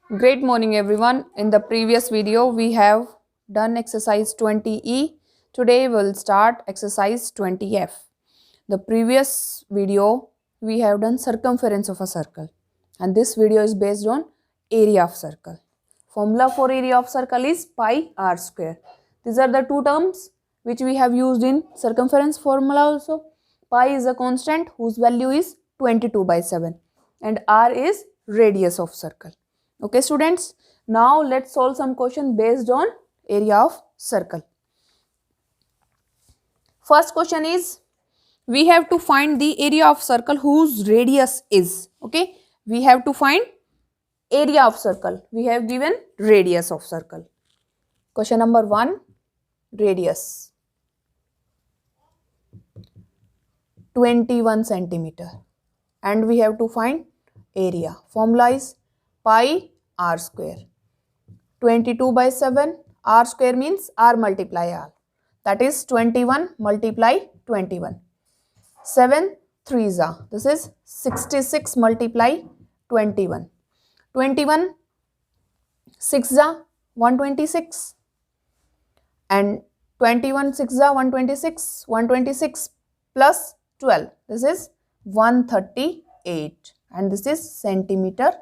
Great morning everyone. In the previous video we have done exercise 20E. Today we'll start exercise 20F. The previous video we have done circumference of a circle and this video is based on area of circle. Formula for area of circle is pi r square. These are the two terms which we have used in circumference formula also. Pi is a constant whose value is 22/7 and r is radius of circle. Okay students, now let's solve some question based on area of circle. First question is, we have to find the area of circle whose radius is. Okay, we have to find area of circle. We have given radius of circle. Question number 1, radius 21 centimeter and we have to find area. Formula is pi r square. 22/7, r square means r multiply r. That is 21 multiply 21. 7 3s are. This is 66 multiply 21. 21 6s are 126. And 21 6s are 126. 126 plus 12. This is 138. And this is centimeter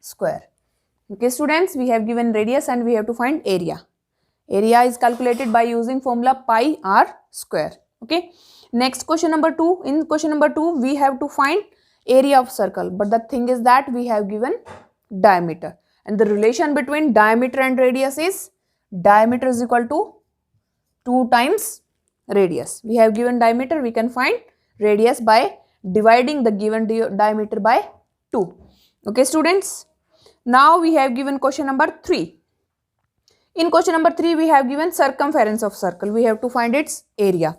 square. Okay students, we have given radius and we have to find area. Area is calculated by using formula pi r square. Okay. Next question number 2. In question number 2 we have to find area of circle, but the thing is that we have given diameter and the relation between diameter and radius is diameter is equal to 2 times radius. We have given diameter, we can find radius by dividing the given diameter by 2. Okay students. Now we have given question number 3. In question number 3 we have given circumference of circle. We have to find its area.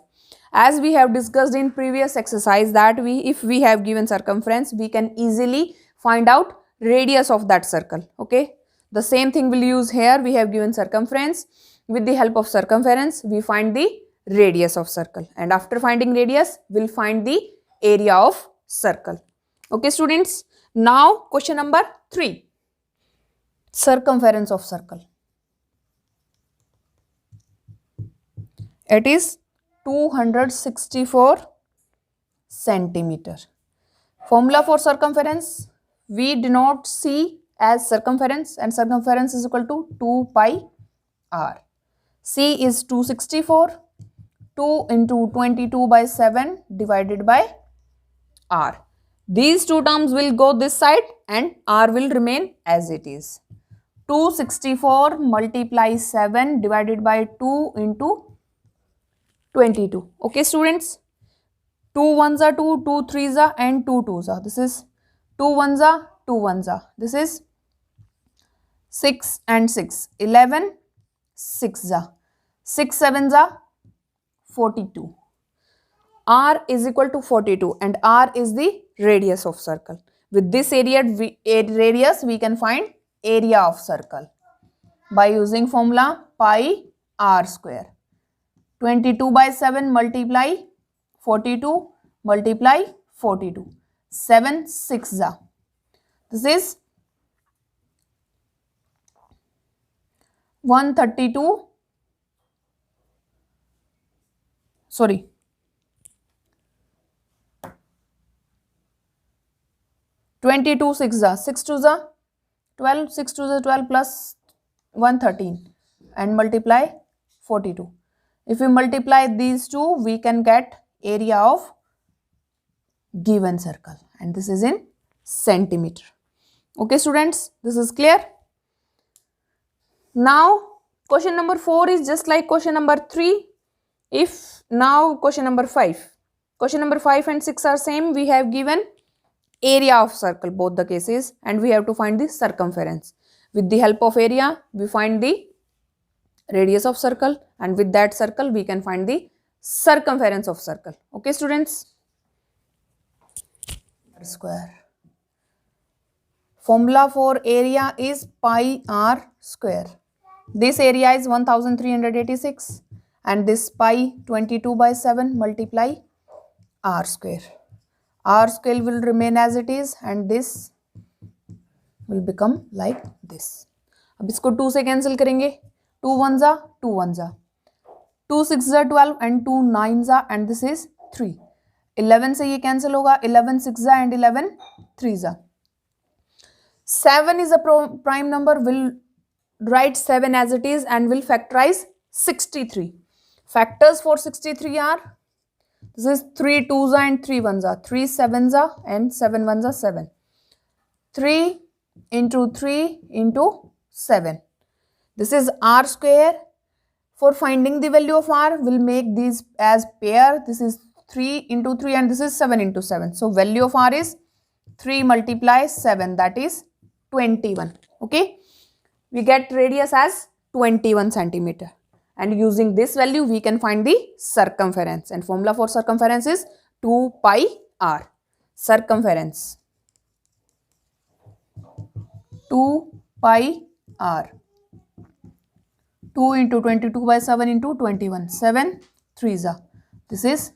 As we have discussed in previous exercise that if we have given circumference, we can easily find out radius of that circle. Okay. The same thing will use here. We have given circumference. With the help of circumference, we find the radius of circle. And after finding radius, we'll find the area of circle. Okay students. Now question number 3. Circumference of circle. It is 264 centimeter. Formula for circumference, we denote C as circumference and circumference is equal to 2 pi r. C is 264, 2 into 22/7 divided by r. These two terms will go this side and r will remain as it is. 264 multiply 7 divided by 2 into 22. Okay students, 2 1s are 2, 2 3s are and 2 2s are. This is 2 1s are, 2 1s are. This is 6 and 6, 11, 6s are. 6 7s are 42. R is equal to 42 and R is the radius of circle. With this radius we can find area of circle by using formula pi r square. 22/7 multiply 42 multiply 42. 7 6s are. This is 132. Sorry. 22 6s are. 6 2s are 12. 6 2s are 12 plus 113 and multiply 42. If we multiply these two, we can get area of given circle and this is in centimeter. Okay students, this is clear. Now question number 4 is just like question number 3. If now question number 5. Question number 5 and 6 are same. We have given area of circle both the cases and we have to find the circumference. With the help of area, we find the radius of circle and with that circle we can find the circumference of circle. Okay students. Square. Formula for area is pi r square. This area is 1386 and this pi 22/7 multiply r square. R square will remain as it is and this will become like this. अब इसको 2 से cancel करेंगे, 2 1 जा 2 1 जा, 2 6 जा 12 and 2 9 जा and this is 3. 11 से ये कैंसिल होगा, 11 6 जा एंड 11 3 जा. 7 is a prime number. Will write 7 as it is and will factorize 63. Factors for 63 are, this is 3 2s and 3 1s, 3 7s and 7 1s 7. 3 into 3 into 7. This is r square. For finding the value of r, we'll make these as pair. This is 3 into 3 and this is 7 into 7. So value of r is 3 multiply 7, that is 21. Okay, we get radius as 21 centimeter, and using this value we can find the circumference, and formula for circumference is 2 pi r. Circumference 2 pi r. 2 into 22 by 7 into 21. 7 3s are. This is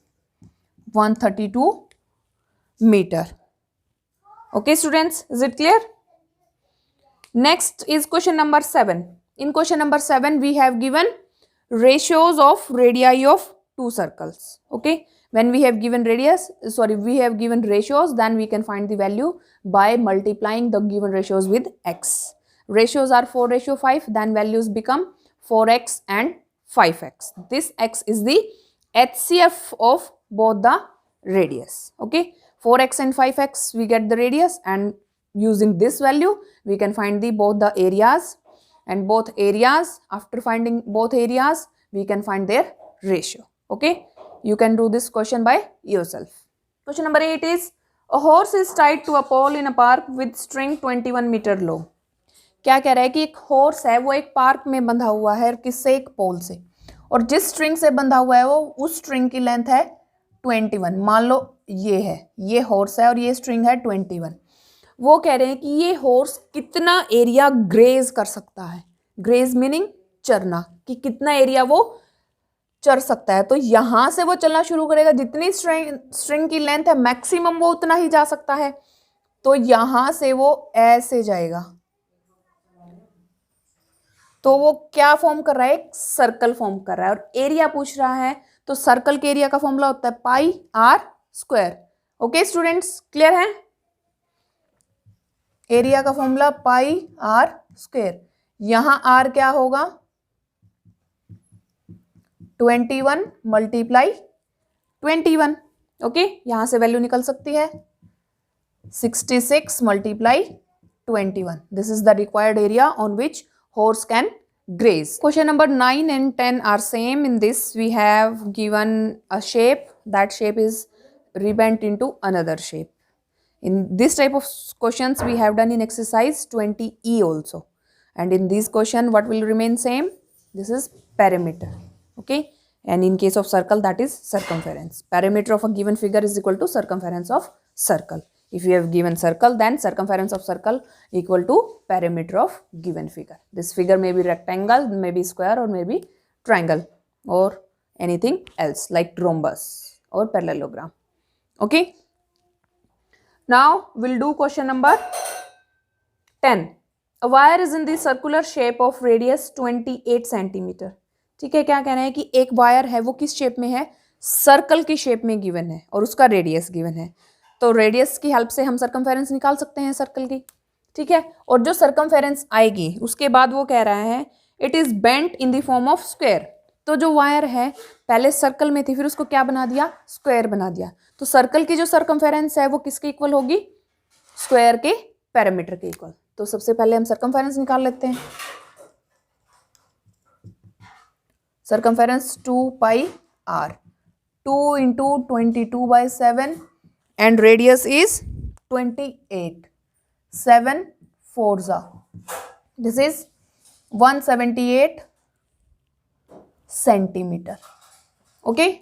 132 meter. Okay students, is it clear? Next is question number 7. In question number 7 we have given ratios of radii of two circles. Okay, when we have given we have given ratios, then we can find the value by multiplying the given ratios with x. Ratios are 4:5, then values become 4x and 5x. This x is the HCF of both the radius. Okay, 4x and 5x we get the radius, and using this value we can find both the areas, and both areas, after finding both areas we can find their ratio. Okay, you can do this question by yourself. Question number 8 is, a horse is tied to a pole in a park with string 21 meter low. क्या कह रहा है कि एक horse है, वो एक park में बंधा हुआ है किससे, एक पोल से, और जिस स्ट्रिंग से बंधा हुआ है वो उस स्ट्रिंग की लेंथ है 21. मान लो ये हॉर्स है और ये स्ट्रिंग है 21. वो कह रहे हैं कि ये हॉर्स कितना एरिया ग्रेज कर सकता है. ग्रेज मीनिंग चरना, कि कितना एरिया वो चर सकता है. तो यहां से वो चलना शुरू करेगा, जितनी स्ट्रिंग की लेंथ है मैक्सिमम वो उतना ही जा सकता है. तो यहां से वो ऐसे जाएगा, तो वो क्या फॉर्म कर रहा है, एक सर्कल फॉर्म कर रहा है, और एरिया पूछ रहा है. तो सर्कल के एरिया का फॉर्मूला होता है pi r square. Okay students, clear है? एरिया का फॉर्मूला पाई आर स्क्वायर. यहां आर क्या होगा, 21 मल्टीप्लाई 21. ओके, यहां से वैल्यू निकल सकती है 66 multiply 21. This is the required area on which horse can graze. Question number 9 and 10 are same. In this we have given a shape. That shape is rebent into another shape. In this type of questions we have done in exercise 20E also. And in this question what will remain same? This is perimeter. Okay. And in case of circle, that is circumference. Perimeter of a given figure is equal to circumference of circle. If you have given circle, then circumference of circle equal to perimeter of given figure. This figure may be rectangle, may be square, or may be triangle, or anything else like rhombus or parallelogram. Okay. Now we'll do question number 10. A wire is in the circular shape of radius 28 centimeter. ठीक है, क्या कह रहे हैं कि एक wire है, वो किस शेप में है, सर्कल की शेप में गिवन है, और उसका रेडियस गिवन है. तो रेडियस की हेल्प से हम सर्कमफेरेंस निकाल सकते हैं सर्कल की. ठीक है, और जो सर्कमफेरेंस आएगी उसके बाद वो कह रहा है it is bent in the form of square. तो जो वायर है पहले सर्कल में थी, फिर उसको क्या बना दिया, स्क्वायर बना दिया. तो सर्कल की जो सर्कमफेरेंस है वो किसके इक्वल होगी, स्क्वायर के पैरामीटर के इक्वल. तो सबसे पहले हम सर्कमफेरेंस निकाल लेते हैं. Circumference 2 pi r, 2 into 22 by 7 and radius is 28. 7 4s are. This is 178 centimeter. Okay.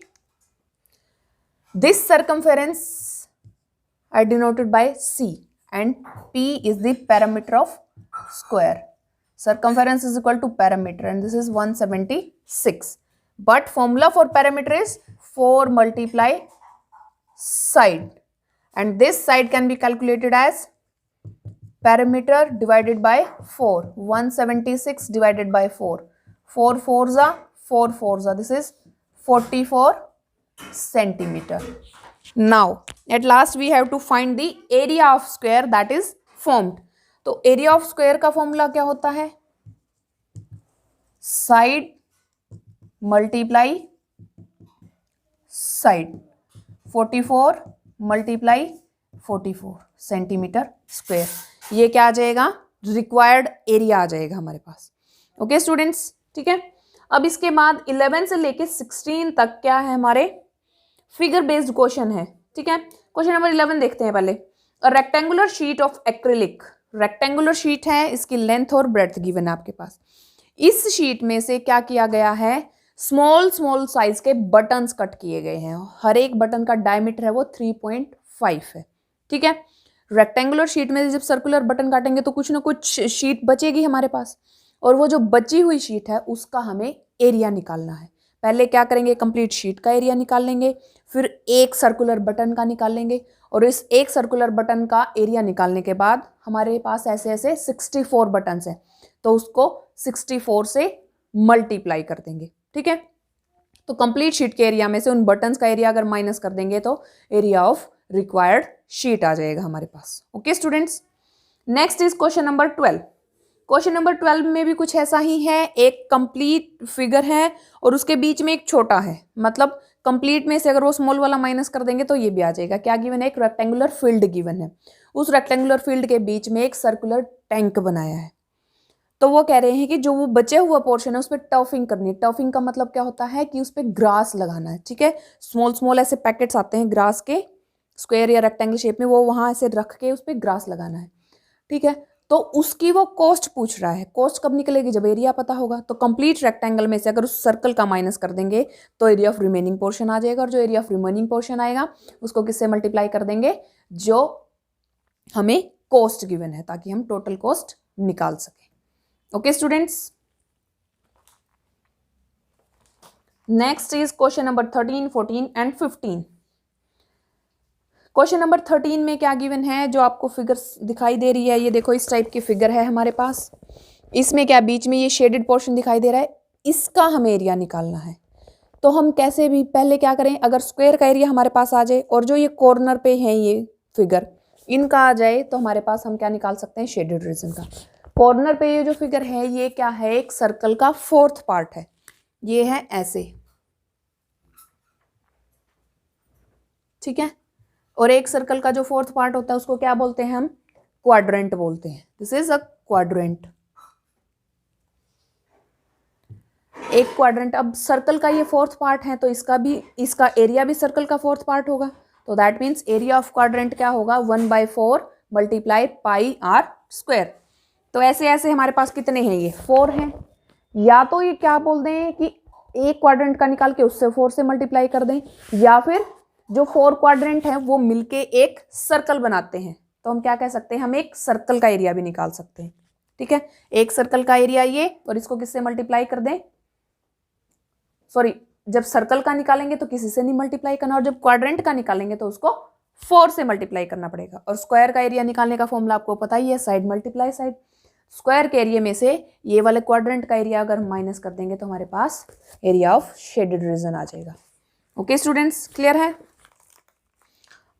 This circumference are denoted by C, and P is the parameter of square. Circumference is equal to parameter, and this is 176. But formula for parameter is 4 multiply side, and this side can be calculated as perimeter divided by 4, 176 divided by 4, 4 4s are 4 4s are, this is 44 centimeter. Now at last we have to find the area of square that is formed. तो area of square का formula क्या होता है? Side multiply side, 44 multiply 44 centimetre square, ये क्या आ जाएगा? Required area आ जाएगा हमारे पास। ओके स्टूडेंट्स, ठीक है। अब इसके बाद 11 से लेके 16 तक क्या है हमारे? फिगर बेस्ड क्वेश्चन है, ठीक है। क्वेश्चन नंबर 11 देखते हैं पहले। A rectangular sheet of acrylic, rectangular sheet है, इसकी लेंथ और ब्रेड्थ गिवन है आपके पास। इस शीट में से क्या किया गया है? स्मॉल स्मॉल साइज के बटन्स कट किए गए हैं। हर एक बटन का डायमीटर है वो 3.5 है, ठीक है। रेक्टेंगुलर शीट में जब सर्कुलर बटन काटेंगे तो कुछ ना कुछ शीट बचेगी हमारे पास, और वो जो बची हुई शीट है उसका हमें एरिया निकालना है। पहले क्या करेंगे? कंप्लीट शीट का एरिया निकाल लेंगे, फिर एक सर्कुलर बटन का निकाल लेंगे, और इस एक सर्कुलर बटन का एरिया निकालने के बाद हमारे पास ऐसे ऐसे 64 बटन्स हैं, तो उसको 64 से मल्टीप्लाई कर देंगे, ठीक है। तो कंप्लीट शीट के एरिया में से उन बटन्स का एरिया अगर माइनस कर देंगे तो एरिया ऑफ रिक्वायर्ड शीट आ जाएगा हमारे पास। Okay students, next is question number 12। Question number 12 में भी कुछ ऐसा ही है, एक कंप्लीट फिगर है और उसके बीच में एक छोटा है, मतलब कंप्लीट में से अगर वो स्मॉल वाला माइनस कर देंगे तो ये भी आ जाएगा। क्या गिवन है? एक रेक्टेंगुलर फील्ड गिवन है, उस रेक्टेंगुलर फील्ड के बीच में एक सर्कुलर टैंक बनाया है। तो वो कह रहे हैं कि जो वो बचे हुआ पोर्शन है उस पर टर्फिंग करनी है। टर्फिंग का मतलब क्या होता है? कि उस पर ग्रास लगाना है, ठीक है। स्मॉल स्मॉल ऐसे पैकेट्स आते हैं ग्रास के, स्क्वायर या रेक्टेंगल शेप में, वो वहां ऐसे रख के उस पर ग्रास लगाना है, ठीक है। तो उसकी वो कॉस्ट पूछ रहा है। कॉस्ट कब निकलेगी? जब एरिया पता होगा। तो कंप्लीट रेक्टेंगल में से अगर उस सर्कल का माइनस कर देंगे तो एरिया ऑफ रिमेनिंग पोर्शन आ जाएगा, और जो एरिया ऑफ रिमेनिंग पोर्शन आएगा उसको किससे मल्टीप्लाई कर देंगे? जो हमें कॉस्ट गिवन है, ताकि हम टोटल कॉस्ट निकाल सकें। Okay students, next is question number 13, 14 and 15। Question number 13 में क्या गिवन है? जो आपको फिगर दिखाई दे रही है, ये देखो इस टाइप की फिगर है हमारे पास। इसमें क्या बीच में ये शेडेड पोर्शन दिखाई दे रहा है, इसका हमें एरिया निकालना है। तो हम कैसे भी पहले क्या करें? अगर स्क्वायर का एरिया हमारे पास आ जाए और जो ये कॉर्नर पे है ये फिगर इनका आ जाए, तो हमारे पास हम क्या निकाल सकते हैं? शेडेड रीजन का। कॉर्नर पे ये जो फिगर है ये क्या है? एक सर्कल का फोर्थ पार्ट है, ये है ऐसे, ठीक है। और एक सर्कल का जो फोर्थ पार्ट होता है उसको क्या बोलते हैं? हम क्वाड्रेंट बोलते हैं। दिस इज अ क्वाड्रेंट, एक क्वाड्रेंट। अब सर्कल का ये फोर्थ पार्ट है तो इसका एरिया भी सर्कल का फोर्थ पार्ट होगा। तो that means area of quadrant क्या होगा? 1/4 मल्टीप्लाई पाई आर स्क्वायर। तो ऐसे ऐसे हमारे पास कितने हैं? ये 4 हैं। या तो ये क्या बोल दें कि एक क्वाड्रेंट का निकाल के उससे 4 से मल्टीप्लाई कर दें, या फिर जो 4 क्वाड्रेंट हैं वो मिलके एक सर्कल बनाते हैं। तो हम क्या कह सकते हैं? हम एक सर्कल का एरिया भी निकाल सकते हैं, ठीक है। एक सर्कल का एरिया ये, और इसको किससे मल्टीप्लाई कर दें? सॉरी, जब सर्कल का निकालेंगे तो किसी से नहीं मल्टीप्लाई करना, और जब क्वाड्रेंट का निकालेंगे तो उसको 4 से मल्टीप्लाई करना पड़ेगा। और स्क्वायर का एरिया निकालने का फॉर्मूला आपको पता ही है, साइड मल्टीप्लाई साइड। स्क्वायर के एरिया में से ये वाले क्वाड्रेंट का एरिया अगर माइनस कर देंगे तो हमारे पास एरिया ऑफ शेडेड रीजन आ जाएगा। ओके स्टूडेंट्स, क्लियर है?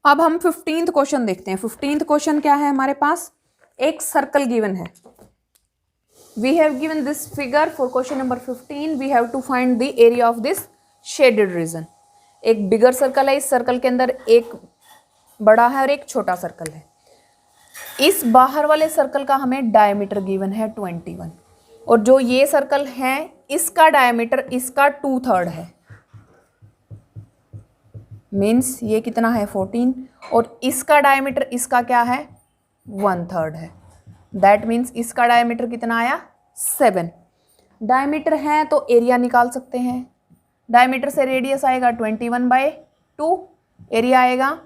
अब हम 15th क्वेश्चन देखते हैं। 15th क्वेश्चन क्या है हमारे पास? एक सर्कल गिवन है। We have given this figure for question number 15। We have to find the area of this shaded region. एक बिगर सर्कल है, इस सर्कल के अंदर एक बड़ा है और एक छोटा सर्कल है। इस बाहर वाले सर्कल का हमें डायमीटर गिवन है 21, और जो ये सर्कल है इसका डायमीटर इसका 2/3 है, मीन्स ये कितना है? 14, और इसका डायमीटर इसका क्या है? 1/3 है। दैट मीन्स इसका डायमीटर कितना आया? 7। डायमीटर है तो एरिया निकाल सकते हैं। डायमीटर से रेडियस आएगा 21/2, एरिया आएगा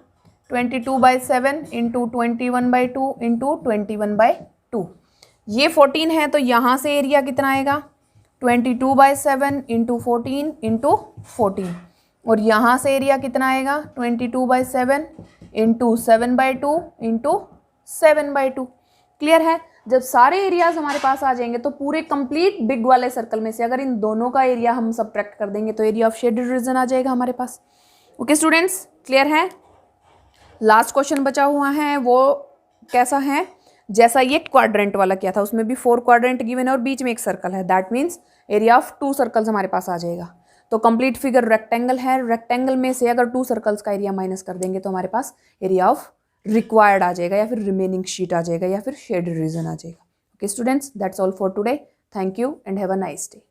22/7 इंटू 21/2 इंटू 21/2। ये 14 है तो यहाँ से एरिया कितना आएगा? 22/7 इंटू 14 इंटू 14, और यहाँ से एरिया कितना आएगा? 22/7 इंटू 7/2 इंटू 7/2। क्लियर है? जब सारे एरियाज हमारे पास आ जाएंगे तो पूरे कंप्लीट बिग वाले सर्कल में से अगर इन दोनों का एरिया हम सबट्रैक्ट कर देंगे तो एरिया ऑफ शेडेड रीजन आ जाएगा हमारे पास। ओके स्टूडेंट्स, क्लियर है? लास्ट क्वेश्चन बचा हुआ है, वो कैसा है? जैसा ये क्वाड्रेंट वाला किया था उसमें भी 4 क्वाड्रेंट गिवन है और बीच में एक सर्कल है, that means area of 2 circles हमारे पास आ जाएगा। तो कंप्लीट फिगर रेक्टेंगल है, रेक्टेंगल में से अगर 2 सर्कल्स का एरिया माइनस कर देंगे तो हमारे पास एरिया ऑफ रिक्वायर्ड आ जाएगा या फिर रिमेनिंग शीट आ जाएगा या फिर शेडेड रीजन आ जाएगा। Okay students, that's all for today. Thank you and have a nice day.